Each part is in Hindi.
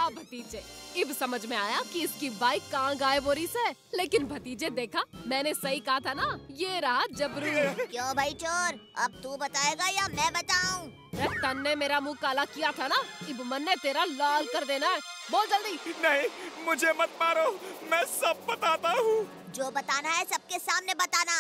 भतीजे, अब समझ में आया कि इसकी बाइक कहाँ गायब हो रही है। लेकिन भतीजे देखा, मैंने सही कहा था ना, ये रहा जबरू। क्यों भाई चोर, अब तू बताएगा या मैं बताऊं? तन ने मेरा मुंह काला किया था ना, अब मन ने तेरा लाल कर देना है। बोल जल्दी। नहीं, मुझे मत मारो, मैं सब बताता हूँ। जो बताना है सबके सामने बताना।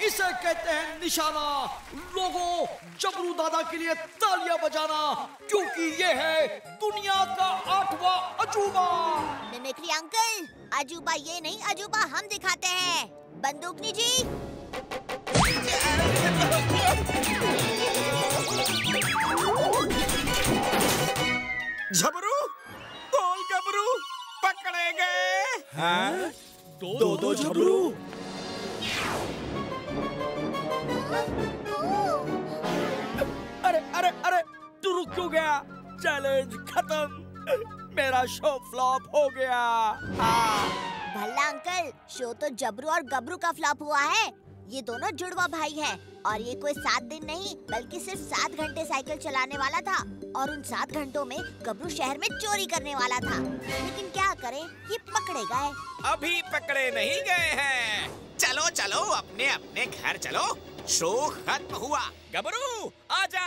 इसे कहते हैं निशाना। लोगों, जबरू दादा के लिए तालियां बजाना, क्योंकि ये है दुनिया का 8वां अजूबा। मिमिक्री अंकल, अजूबा ये नहीं, अजूबा हम दिखाते हैं। बंदूकनी जी। जबरू, गोल गबरू पकड़े गए। हाँ? दो जबरू। अरे तू रुक क्यों गया? चैलेंज खत्म, मेरा शो फ्लॉप हो गया। भला अंकल, शो तो जबरू और गबरू का फ्लॉप हुआ है। ये दोनों जुड़वा भाई हैं और ये कोई 7 दिन नहीं बल्कि सिर्फ 7 घंटे साइकिल चलाने वाला था। और उन 7 घंटों में गबरू शहर में चोरी करने वाला था। लेकिन क्या करें, ये पकड़े गए। अभी पकड़े नहीं गए हैं। चलो चलो, अपने अपने घर चलो, शो खत्म हुआ। गबरू आजा।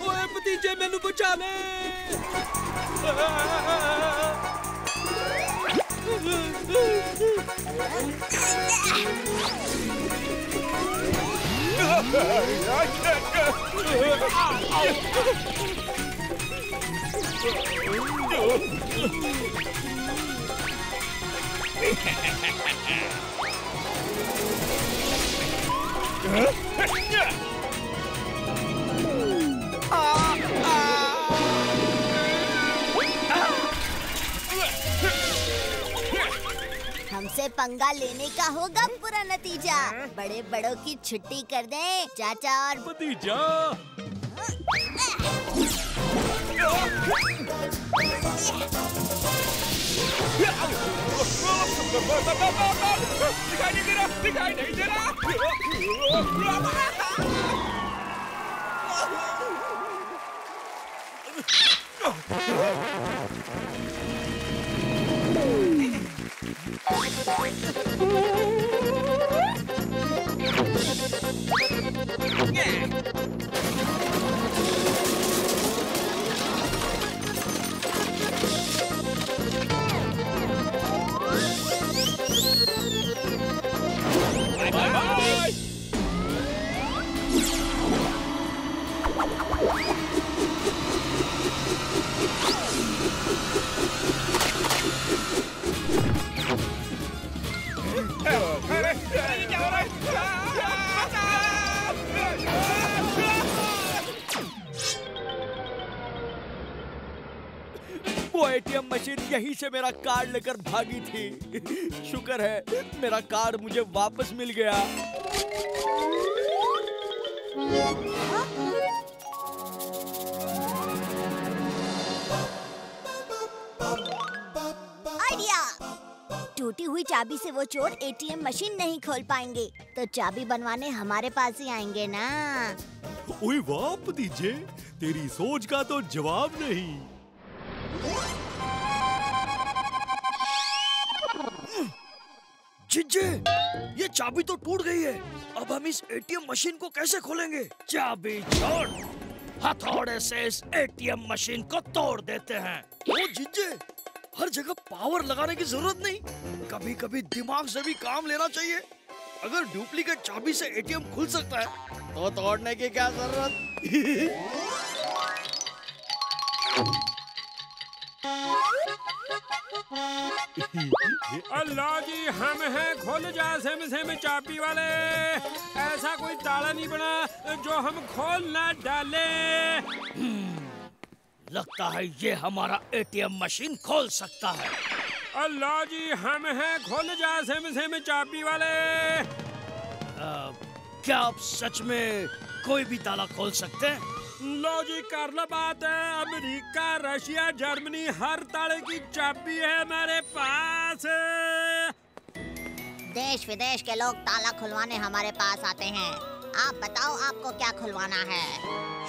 ओए भतीजे, मैनू बचा ले। हमसे पंगा लेने का होगा पूरा नतीजा। बड़े बड़ों की छुट्टी कर दें चाचा और भतीजा। दिखाई नहीं दे रहा। वो एटीएम मशीन यहीं से मेरा कार्ड लेकर भागी थी। शुक्र है मेरा कार्ड मुझे वापस मिल गया। आइडिया। टूटी हुई चाबी से वो चोर एटीएम मशीन नहीं खोल पाएंगे, तो चाबी बनवाने हमारे पास ही आएंगे ना। ओए वाह भतीजे, तेरी सोच का तो जवाब नहीं। जिज्जे, ये चाबी तो टूट गई है। अब हम इस एटीएम मशीन को कैसे खोलेंगे? चाबी छोड़, हथौड़े से इस एटीएम मशीन को तोड़ देते हैं। ओ जिज्जे, हर जगह पावर लगाने की जरूरत नहीं, कभी कभी दिमाग से भी काम लेना चाहिए। अगर डुप्लीकेट चाबी से एटीएम खुल सकता है तो तोड़ने की क्या जरूरत? अल्लाह जी, हम हैं खोल जा सेम चाबी वाले। ऐसा कोई ताला नहीं बना जो हम खोल ना डाले। लगता है ये हमारा एटीएम मशीन खोल सकता है। अल्लाह जी, हम हैं खोल जा सेम चाबी वाले। क्या आप सच में कोई भी ताला खोल सकते हैं? लो जी, कर लो बात है। अमेरिका, रशिया, जर्मनी, हर ताले की चाबी है मेरे पास। देश विदेश के लोग ताला खुलवाने हमारे पास आते हैं। आप बताओ, आपको क्या खुलवाना है?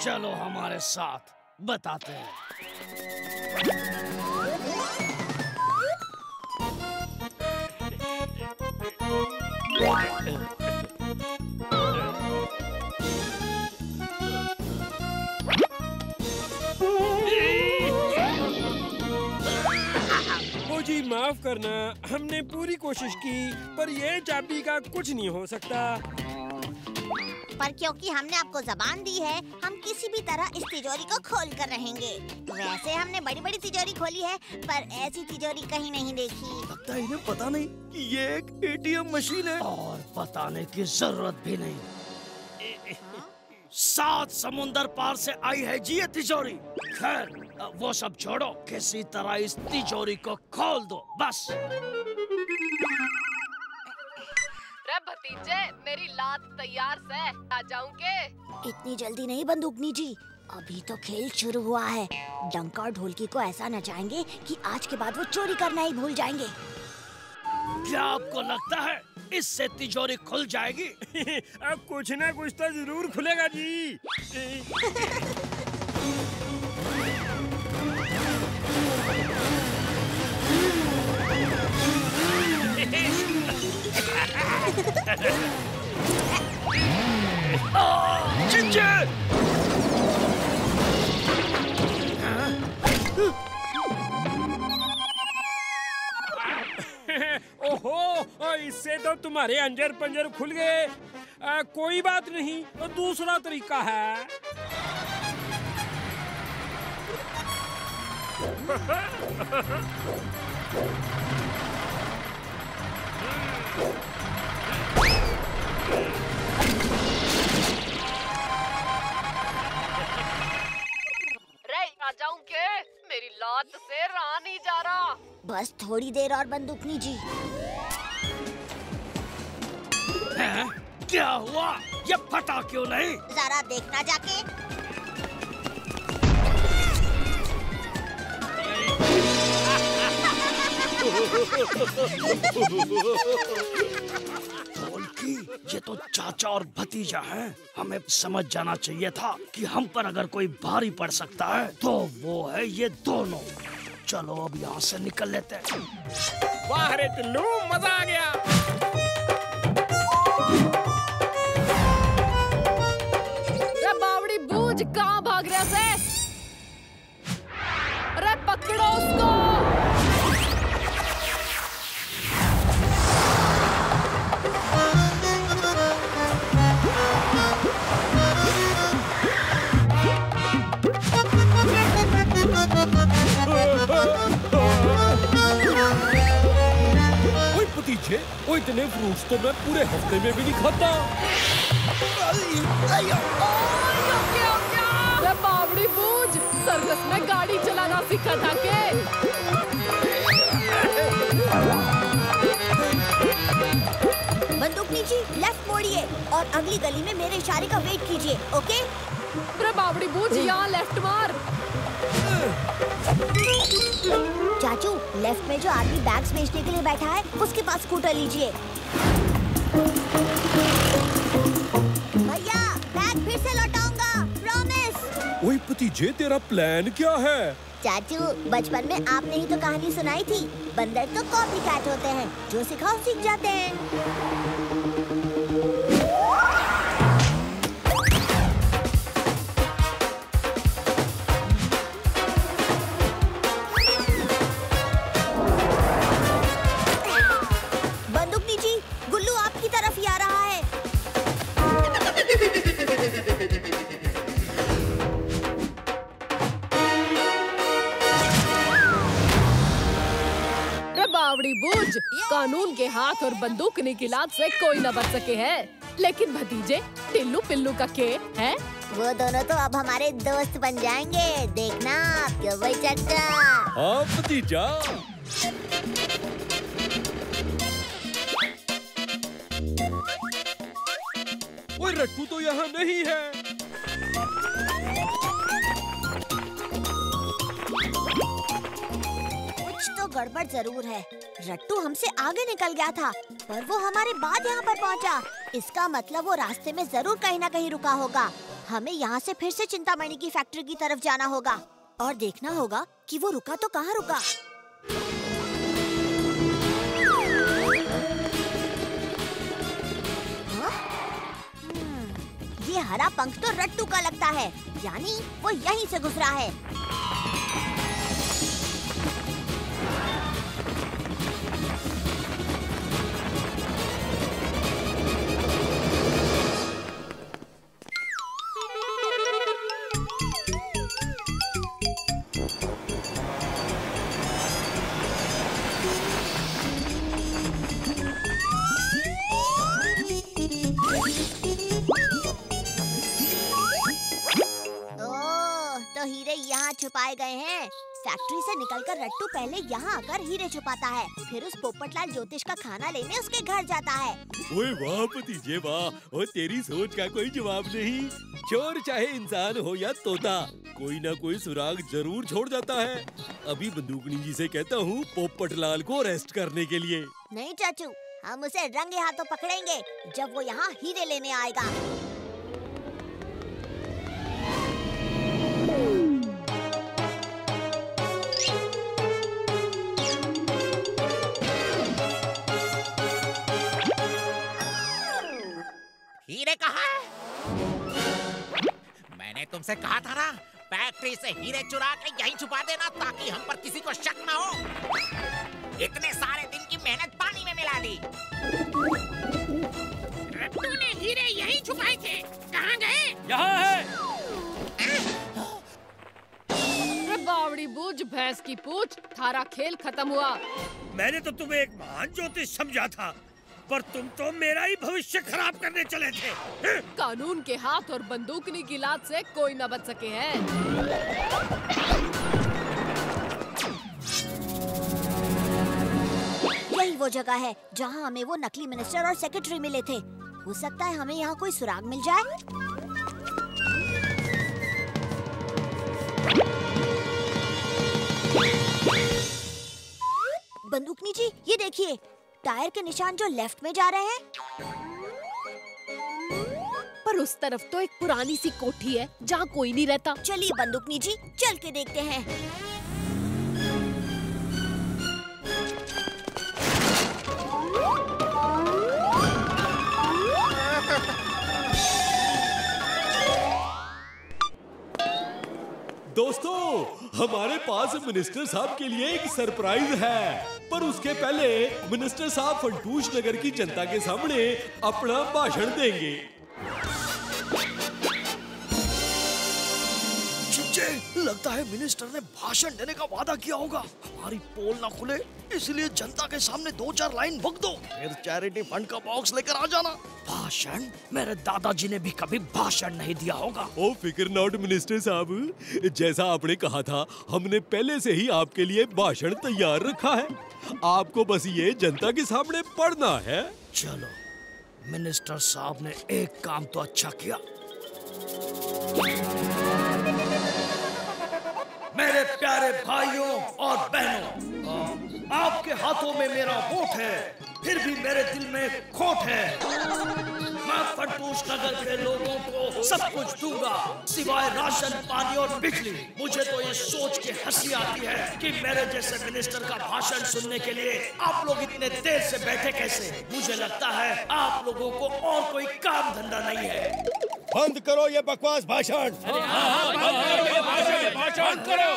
चलो हमारे साथ, बताते हैं। जी माफ करना, हमने पूरी कोशिश की पर ये चाबी का कुछ नहीं हो सकता। पर क्योंकि हमने आपको जबान दी है, हम किसी भी तरह इस तिजोरी को खोल कर रहेंगे। वैसे हमने बड़ी बड़ी तिजोरी खोली है, पर ऐसी तिजोरी कहीं नहीं देखी। लगता है इन्हें पता नहीं कि ये एक एटीएम मशीन है, और बताने की जरूरत भी नहीं। 7 समुंदर पार से आई है जी ये तिजोरी। खैर, वो सब छोड़ो, किसी तरह इस तिजोरी को खोल दो बस। रे भतीजे, मेरी लात तैयार से, आ जाऊंगे? इतनी जल्दी नहीं बंदूकनी जी, अभी तो खेल शुरू हुआ है। डंका और ढोलकी को ऐसा नचाएंगे कि आज के बाद वो चोरी करना ही भूल जाएंगे। क्या आपको लगता है इससे तिजोरी खुल जाएगी? अब कुछ ना कुछ तो जरूर खुलेगा जी। जिज्जे! ओहो, इससे तो तुम्हारे अंजर पंजर खुल गए। कोई बात नहीं, दूसरा तरीका है। रे आ जाऊंगे? मेरी लात से रहा नहीं जा रहा। बस थोड़ी देर और बंदूकनी जी। हैं? क्या हुआ? ये फटा क्यों नहीं? जरा देखना जाके। ढोलकी, ये तो चाचा और भतीजा हैं। हमें समझ जाना चाहिए था कि हम पर अगर कोई भारी पड़ सकता है तो वो है ये दोनों। चलो अब यहाँ से निकल लेते हैं। वाह रे टुल्लू, मजा आ गया। रे बावड़ी बूझ, कहाँ भाग रहे से? अरे पकड़ो उसको। भतीजे, वो इतने फ्रूट्स तो मैं पूरे हफ्ते में भी नहीं खाता। रे बावड़ी बूझ, सर्कस में गाड़ी चलाना सीखा था के? बंदूकनी जी, लेफ्ट मोड़िए और अगली गली में मेरे इशारे का वेट कीजिए, ओके? रे बावड़ी बूझ, यहाँ लेफ्ट मार। चाचू, लेफ्ट में जो आदमी बैग्स बेचने के लिए बैठा है, उसके पास स्कूटर लीजिए। भैया, बैग फिर से लौटाऊंगा, प्रॉमिस। ओए भतीजे तेरा प्लान क्या है? चाचू, बचपन में आपने ही तो कहानी सुनाई थी, बंदर तो कॉपी कैट होते हैं, जो सिखाओ सीख जाते हैं। बंदूकनी जी, गुल्लू आपकी तरफ ही आ रहा है। बावड़ी बूझ, कानून के हाथ और बंदूकनी की लात से कोई न बच सके है। लेकिन भतीजे टिल्लू पिल्लू का के है? वो दोनों तो अब हमारे दोस्त बन जाएंगे, देखना क्यों भाई चाचा। हाँ भतीजा। ओए रट्टू तो यहाँ नहीं है। तो गड़बड़ जरूर है। रट्टू हमसे आगे निकल गया था, पर वो हमारे बाद यहाँ पर पहुँचा। इसका मतलब वो रास्ते में जरूर कहीं ना कहीं रुका होगा। हमें यहाँ से फिर से चिंतामणि की फैक्ट्री की तरफ जाना होगा और देखना होगा कि वो रुका तो कहाँ रुका। ये हरा पंख तो रट्टू का लगता है, यानी वो यहीं से गुजरा है। छुपाए गए हैं। फैक्ट्री से निकलकर रट्टू पहले यहाँ आकर हीरे छुपाता है, फिर उस पोपटलाल ज्योतिष का खाना लेने उसके घर जाता है। ओए वाह भतीजे वाह, ओ तेरी सोच का कोई जवाब नहीं। चोर चाहे इंसान हो या तोता, कोई ना कोई सुराग जरूर छोड़ जाता है। अभी बंदूकनी जी से कहता हूँ पोपटलाल को अरेस्ट करने के लिए। नहीं चाचू, हम उसे रंगे हाथों पकड़ेंगे जब वो यहाँ हीरे लेने आएगा। हीरे कहाँ है? मैंने तुमसे कहा था ना, फैक्ट्री से हीरे चुरा के यहीं छुपा देना ताकि हम पर किसी को शक ना हो। इतने सारे दिन की मेहनत पानी में मिला दी। रट्टू ने हीरे यहीं छुपाए थे, कहाँ गए? यहाँ है। बावड़ी बूझ, भैंस की पूछ, थारा खेल खत्म हुआ। मैंने तो तुम्हें एक महान ज्योतिष समझा था, पर तुम तो मेरा ही भविष्य खराब करने चले थे। कानून के हाथ और बंदूकनी की लात से कोई न बच सके है। यही वो जगह है जहाँ हमें वो नकली मिनिस्टर और सेक्रेटरी मिले थे। हो सकता है हमें यहाँ कोई सुराग मिल जाए। बंदूकनी जी, ये देखिए, टायर के निशान जो लेफ्ट में जा रहे हैं। पर उस तरफ तो एक पुरानी सी कोठी है जहाँ कोई नहीं रहता। चलिए बंदूकनी जी, चल के देखते हैं। दोस्तों, हमारे पास मिनिस्टर साहब के लिए एक सरप्राइज है, पर उसके पहले मिनिस्टर साहब फंटूश नगर की जनता के सामने अपना भाषण देंगे। लगता है मिनिस्टर ने भाषण देने का वादा किया होगा। हमारी पोल ना खुले, इसलिए जनता के सामने 2-4 लाइन बक दो, फिर चैरिटी फंड का बॉक्स लेकर आ जाना। भाषण? मेरे दादाजी ने भी कभी भाषण नहीं दिया होगा। ओ फिकर नॉट मिनिस्टर साहब, जैसा आपने कहा था, हमने पहले से ही आपके लिए भाषण तैयार रखा है। आपको बस ये जनता के सामने पढ़ना है। चलो, मिनिस्टर साहब ने एक काम तो अच्छा किया। मेरे प्यारे भाइयों और बहनों, आपके हाथों में मेरा वोट है, फिर भी मेरे दिल में खोट है। मैं फंटूश नगर के लोगों को सब कुछ दूंगा, सिवाय राशन, पानी और बिजली। मुझे तो ये सोच के हंसी आती है कि मेरे जैसे मिनिस्टर का भाषण सुनने के लिए आप लोग इतने देर से बैठे कैसे। मुझे लगता है आप लोगों को और कोई काम धंधा नहीं है। बंद करो ये बकवास भाषण। बंद करो।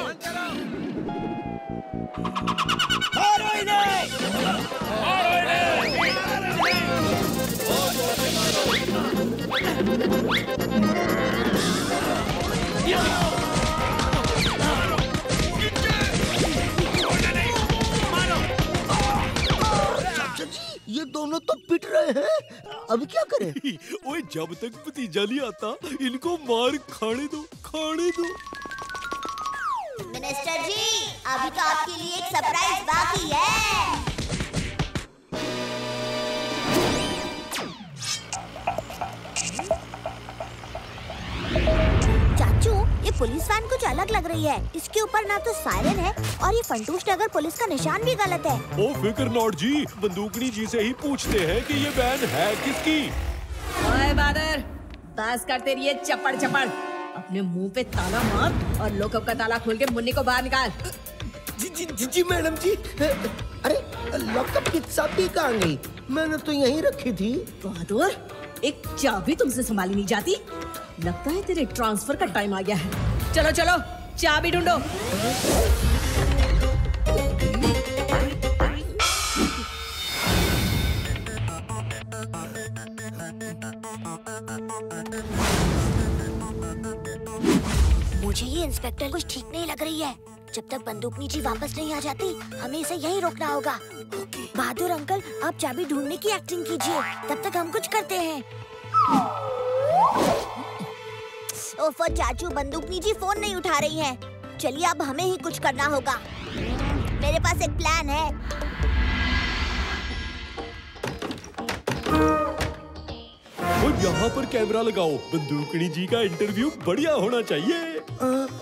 ये दोनों तो पिट रहे हैं, अब क्या करें? ओए, जब तक भतीजा नहीं आता इनको मार खाने दो, खाने दो। मिनिस्टर जी, अभी तो आपके लिए एक सरप्राइज बाकी है। चाचू, ये पुलिस वैन कुछ अलग लग रही है। इसके ऊपर ना तो सायरन है और ये फंटूश नगर पुलिस का निशान भी गलत है। ओ फिकर नॉट जी, बंदूकनी जी से ही पूछते हैं कि ये वैन है किसकी। ओए बादर, बस कर तेरी ये चपड़ चपड़। अपने मुंह पे ताला मार और लॉकअप का ताला खोल के मुन्नी को बाहर निकाल। जी मैडम जी। अरे लॉकअप की चाबी कहाँ गई? मैंने तो यहीं रखी थी। बहादुर, एक चाबी तुमसे संभाली नहीं जाती। लगता है तेरे ट्रांसफर का टाइम आ गया है। चलो चलो, चाबी ढूंढो। मुझे ये इंस्पेक्टर कुछ ठीक नहीं लग रही है। जब तक बंदूकनी जी वापस नहीं आ जाती, हमें इसे यहीं रोकना होगा। बहादुर अंकल, आप चाबी ढूंढने की एक्टिंग कीजिए, तब तक हम कुछ करते हैं। ओफो चाचू, बंदूकनी जी फोन नहीं उठा रही हैं। चलिए अब हमें ही कुछ करना होगा। मेरे पास एक प्लान है। और यहाँ पर कैमरा लगाओ, बंदूकनी जी का इंटरव्यू बढ़िया होना चाहिए।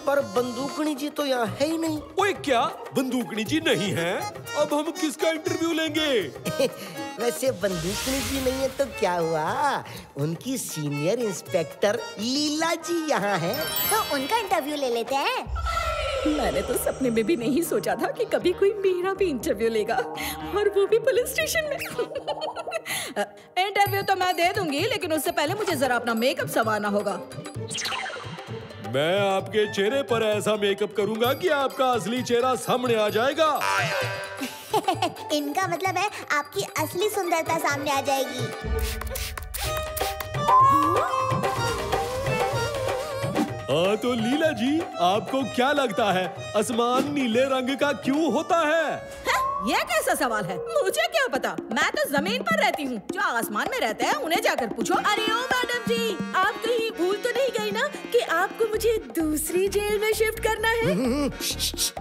पर बंदूकनी जी तो यहाँ है ही नहीं। ओए क्या, बंदूकनी जी नहीं है? अब हम किसका इंटरव्यू लेंगे? वैसे बंदूकनी जी नहीं है तो क्या हुआ, उनकी सीनियर इंस्पेक्टर लीला जी यहाँ है। तो उनका इंटरव्यू ले लेते हैं। मैंने तो सपने में भी नहीं सोचा था कि कभी कोई मेरा भी इंटरव्यू लेगा, और वो भी पुलिस स्टेशन में। इंटरव्यू तो मैं दे दूंगी, लेकिन उससे पहले मुझे जरा अपना मेकअप संवारना होगा। मैं आपके चेहरे पर ऐसा मेकअप करूंगा कि आपका असली चेहरा सामने आ जाएगा। इनका मतलब है आपकी असली सुंदरता सामने आ जाएगी। हाँ तो लीला जी, आपको क्या लगता है आसमान नीले रंग का क्यों होता है? ये कैसा सवाल है? मुझे क्या पता, मैं तो जमीन पर रहती हूँ। जो आसमान में रहते हैं उन्हें जाकर पूछो। अरे ओ मैडम जी, आप कहीं भूल तो नहीं गई ना कि आपको मुझे दूसरी जेल में शिफ्ट करना है?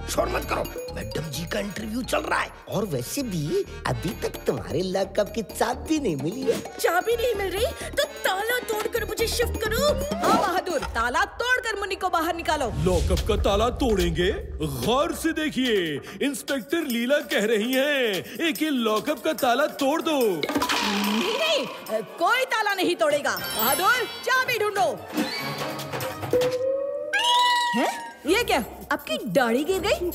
शोर मत करो, मैडम जी का इंटरव्यू चल रहा है। और वैसे भी अभी तक तुम्हारे लॉकअप की चाबी नहीं मिली है। चाबी नहीं मिल रही तो ताला तोड़कर मुझे शिफ्ट करो। हाँ बहादुर, ताला तोड़कर मुन्नी को बाहर निकालो। लॉकअप का ताला तोड़ेंगे? गौर से देखिए, इंस्पेक्टर लीला कह रही हैं, एक लॉकअप का ताला तोड़ दो। नहीं, कोई ताला नहीं तोड़ेगा। बहादुर, चाबी ढूंढो। हैं? ये क्या, आपकी दाढ़ी गिर गई?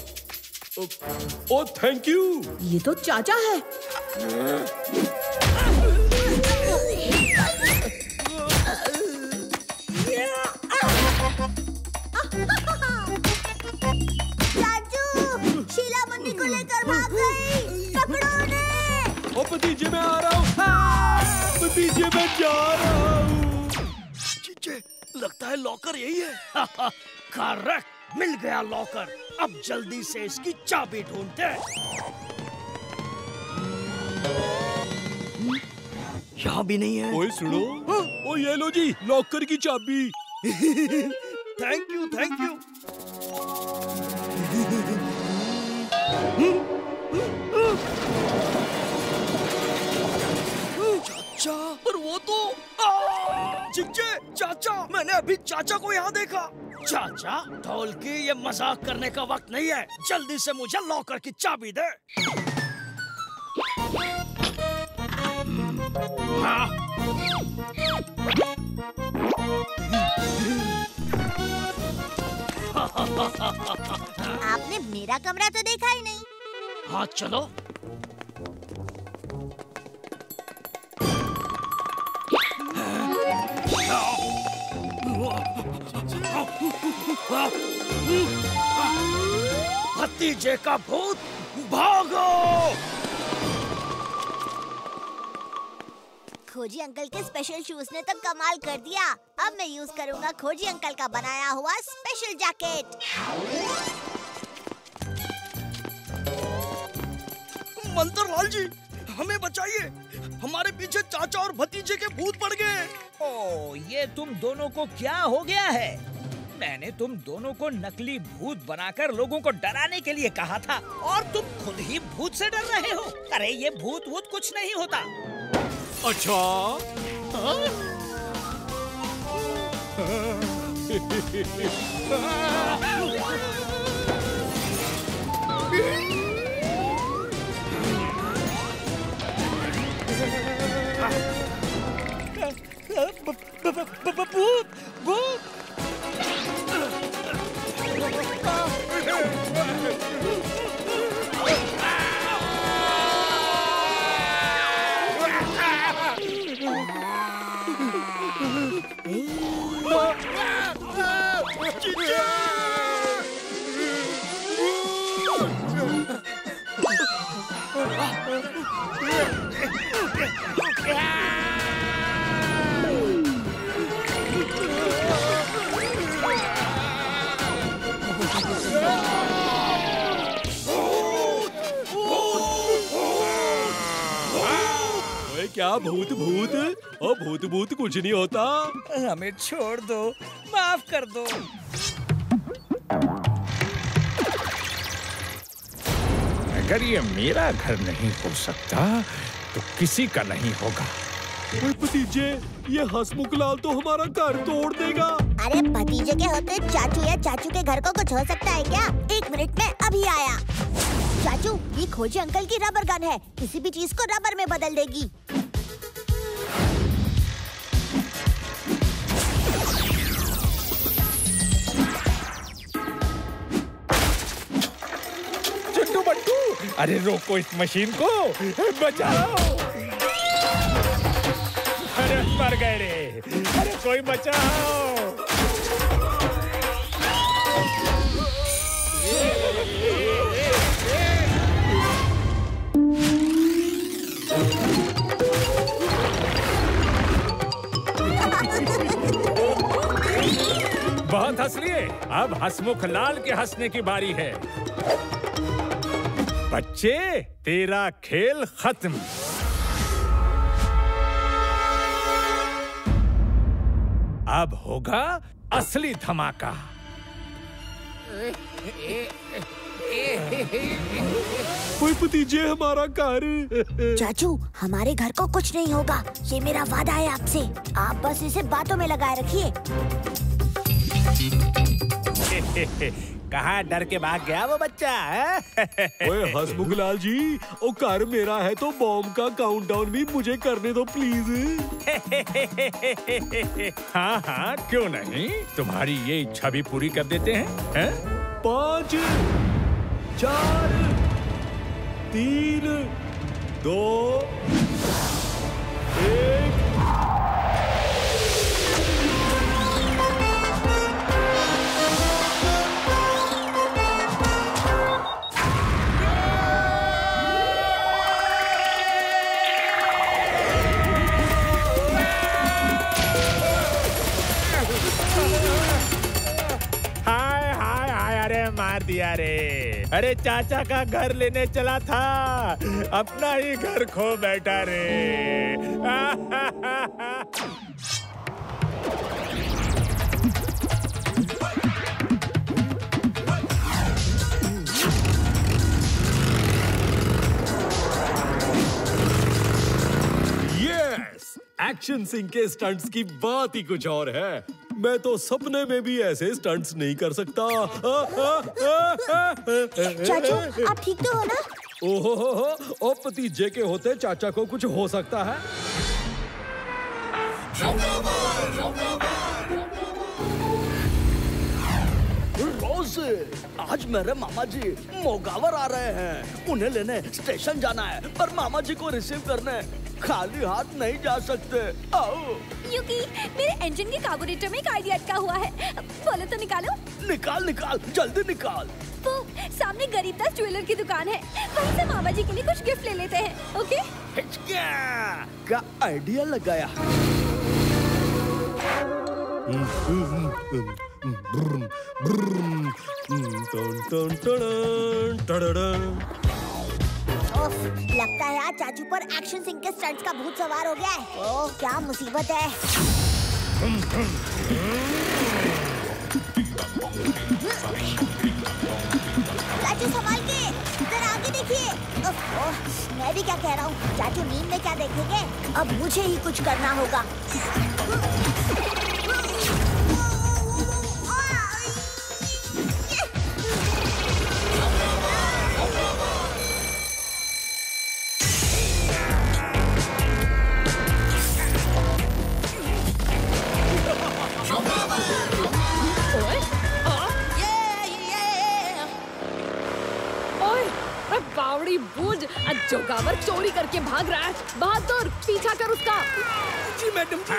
ओ थैंक यू। ये तो चाचा है। चाचू, शीला मुन्नी को लेकर भाग गई। पकड़ो उन्हें। ओ भतीजे, मैं आ रहा हूँ। भतीजे, मैं जा रहा हूँ। चीचे, लगता है लॉकर यही है। करेक्ट, मिल गया लॉकर। अब जल्दी से इसकी चाबी ढूंढते हैं। यहाँ भी नहीं है। ओए सुनो, ओ ये लो जी, लॉकर की चाबी। Thank you, thank you. चाचा, पर वो तो चिच्चे, चाचा, मैंने अभी चाचा को यहाँ देखा। चाचा, ढोल की ये मजाक करने का वक्त नहीं है। जल्दी से मुझे लॉकर की चाबी दे। हाँ, आपने मेरा कमरा तो देखा ही नहीं। हाँ चलो। भतीजे का भूत भागो। खोजी अंकल के स्पेशल शूज ने तो कमाल कर दिया। अब मैं यूज करूंगा खोजी अंकल का बनाया हुआ स्पेशल जैकेट। मंत्रलाल जी, हमें बचाइए। हमारे पीछे चाचा और भतीजे के भूत पड़ गए। ओ, ये तुम दोनों को क्या हो गया है? मैंने तुम दोनों को नकली भूत बनाकर लोगों को डराने के लिए कहा था और तुम खुद ही भूत से डर रहे हो। अरे ये भूत कुछ नहीं होता। अच्छा? भूत भूत। क्या भूत भूत? और भूत कुछ नहीं होता। हमें छोड़ दो, माफ कर दो। अगर ये मेरा घर नहीं हो सकता तो किसी का नहीं होगा। ओए भतीजे, ये हसमुख लाल तो हमारा घर तोड़ देगा। अरे भतीजे के होते चाचू या चाचू के घर को कुछ हो सकता है क्या? 1 मिनट में अभी आया। चाचू, ये खोजी अंकल की रबर गन है, किसी भी चीज को रबर में बदल देगी। चिंटू बंटू, अरे रोको इस मशीन को, बचाओ। अरे मर गए रे, अरे कोई बचाओ। बहुत हंस लिए, अब हसमुख लाल के हंसने की बारी है। बच्चे, तेरा खेल खत्म। अब होगा असली धमाका। कोई भतीजे, हमारा घर। चाचू, हमारे घर को कुछ नहीं होगा, ये मेरा वादा है आपसे। आप बस इसे बातों में लगाए रखिए। कहाँ डर के भाग गया वो बच्चा? ओए हसमुख लाल जी, ओ घर मेरा है तो बॉम्ब का काउंटडाउन भी मुझे करने दो प्लीज। हाँ हाँ, क्यों नहीं, तुम्हारी ये इच्छा भी पूरी कर देते हैं। 5, 4, 3, 2, 1। मार दिया रे। अरे चाचा का घर लेने चला था, अपना ही घर खो बैठा रे। यस, एक्शन सिंह के स्टंट्स की बात ही कुछ और है। मैं तो सपने में भी ऐसे स्टंट्स नहीं कर सकता। चाचू, आप ठीक तो हो ना? ओहो, ओ भतीजे के होते चाचा को कुछ हो सकता है? रोज, आज मेरे मामा जी मोगावर आ रहे हैं। उन्हें लेने स्टेशन जाना है, पर मामा जी को रिसीव करने खाली हाथ नहीं जा सकते। आओ। युकी, मेरे इंजन के कार्बोरेटर में एक आईडी अटका हुआ है। बोलो तो निकालो। निकाल निकाल, जल्दी निकाल। वो सामने गरीबदास ज्वेलर की दुकान है, वहीं से मामा जी के लिए कुछ गिफ्ट ले लेते हैं। ओके? क्या आइडिया लगाया। लगता है आज चाचू पर एक्शन सिंह के स्टंट्स का भूत सवार हो गया है। ओह, क्या मुसीबत है। चाचू संभाल के, जरा आगे देखिए। मैं भी क्या कह रहा हूँ, चाचू नींद में क्या देखेंगे। अब मुझे ही कुछ करना होगा। बूझ, जोगावर चोरी करके भाग रहा है। बहादुर, पीछा कर उसका। जी मैडम जी।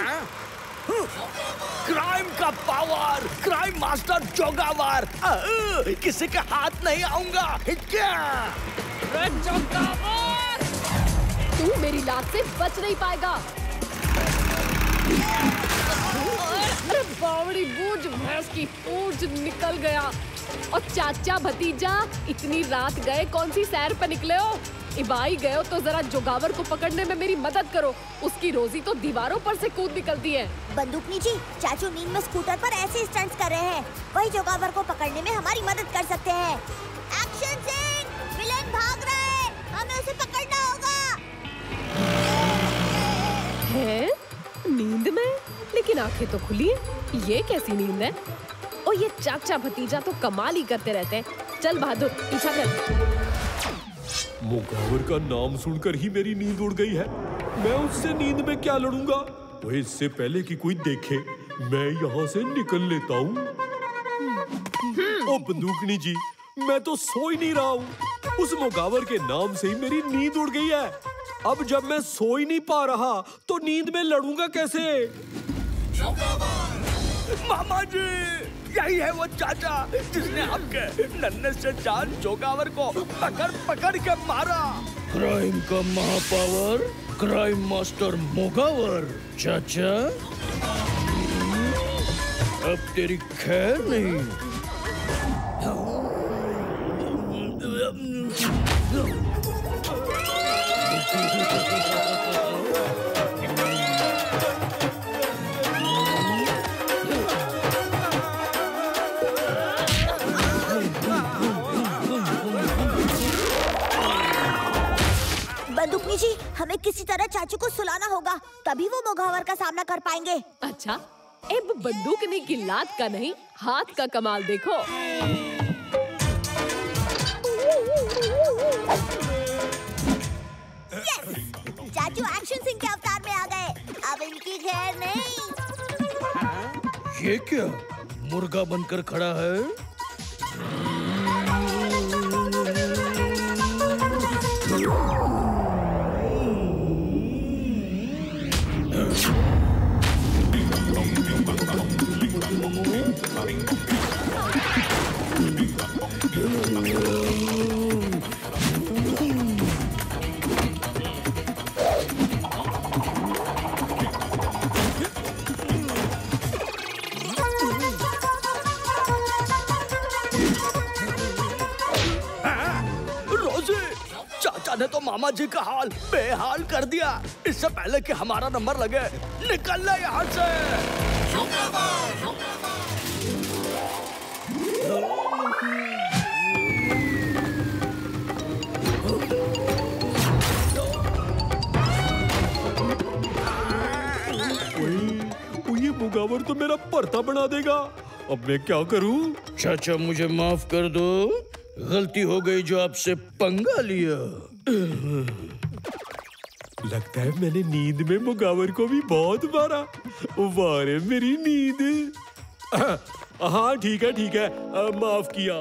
क्राइम का पावर, क्राइम मास्टर जोगावर। किसी के हाथ नहीं आऊंगा। जोगावर, तू मेरी लात से बच नहीं पाएगा। अरे बावड़ी बूझ, भैंस की पूंछ निकल गया। और चाचा भतीजा इतनी रात गए, कौन सी सैर पे निकले हो? इबाई गए हो तो जरा जोगावर को पकड़ने में मेरी मदद करो। उसकी रोजी तो दीवारों पर से कूद निकलती है। बंदूकनी जी, चाचू नींद में स्कूटर पर ऐसे स्टंट्स कर रहे हैं। वही जोगावर को पकड़ने में हमारी मदद कर सकते हैं। एक्शन सिंह, विलेन भाग रहा है, हमें उसे पकड़ना होगा। है? नींद में? लेकिन आंखें तो खुली है। ये कैसी नींद है? और ये चाचा भतीजा तो कमाल ही करते रहते हैं। चल बहादुर, पीछा कर। मोगावर का नाम सुनकर ही मेरी नींद उड़ गई है। मैं उससे नींद में क्या लड़ूंगा? वो इससे पहले कि कोई देखे, मैं यहाँ से निकल लेता हूँ। ओ बंदूकनी जी, मैं तो सो ही नहीं रहा हूँ। उस मोगावर के नाम से ही मेरी नींद उड़ गई है। अब जब मैं सो ही नहीं पा रहा, तो नींद में लड़ूंगा कैसे? मामा जी, यही है वो चाचा जिसने आपके नन्हे से जान जोगावर को पकड़ पकड़ के मारा। क्राइम का महापावर, क्राइम मास्टर मोगावर। चाचा, अब तेरी खैर नहीं। बंदूकनी जी, हमें किसी तरह चाचू को सुलाना होगा, तभी वो मोगावर का सामना कर पाएंगे। अच्छा, अब बंदूकनी की लात का नहीं, हाथ का कमाल देखो। यस! चाचू एक्शन सिंह के अवतार में आ गए। अब इनकी खैर नहीं। ये क्या मुर्गा बनकर खड़ा है? ने तो मामा जी का हाल बेहाल कर दिया। इससे पहले कि हमारा नंबर लगे, निकल ले यहाँ से। ये मुगावर तो मेरा पर्दा बना देगा। अब मैं क्या करूं? चाचा, मुझे माफ कर दो, गलती हो गई जो आपसे पंगा लिया। लगता है मैंने नींद में मुगावर को भी बहुत मारा। वाह रे मेरी नींद। हाँ ठीक है, माफ किया।